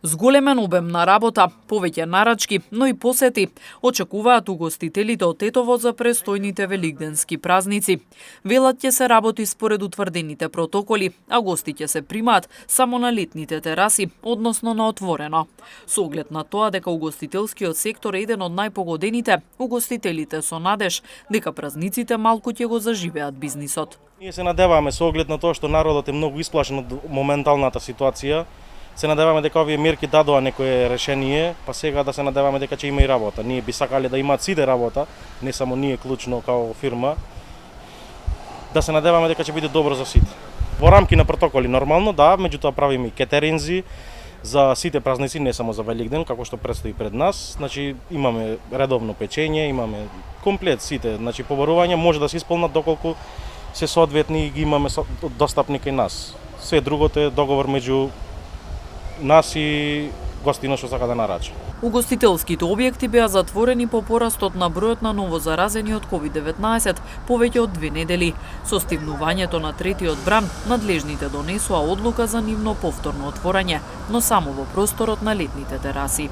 Зголемен обем на работа, повеќе нарачки, но и посети, очекуваат угостителите од Тетово за престојните велигденски празници. Велат ќе се работи според утврдените протоколи, а гости ќе се примаат само на летните тераси, односно на отворено. Со оглед на тоа дека угостителскиот сектор е еден од најпогодените, угостителите со надеж дека празниците малку ќе го заживеат бизнисот. Ние се надеваме со оглед на тоа што народот е многу исплашен од моменталната ситуација. Се надеваме дека овие мерки дадоа некое решение, па сега да се надеваме дека ќе има и работа. Ние би сакале да имаат сите работа, не само ние клучно као фирма. Да се надеваме дека ќе биде добро за сите. Во рамки на протоколи нормално, да, меѓутоа правиме и кетеринзи за сите празници, не само за Великден, како што предстои пред нас. Значи имаме редовно печење, имаме комплет сите, значи побарувања може да се исполнат доколку се соодветни и ги имаме достапни кај нас. Се другото е договор меѓу нас и гостина што сака да нарача. Угостителските објекти беа затворени по порастот на бројот на новозаразени од COVID-19 повеќе од 2 недели. Со стивнувањето на третиот бран, надлежните донесоа одлука за нивно повторно отворање, но само во просторот на летните тераси.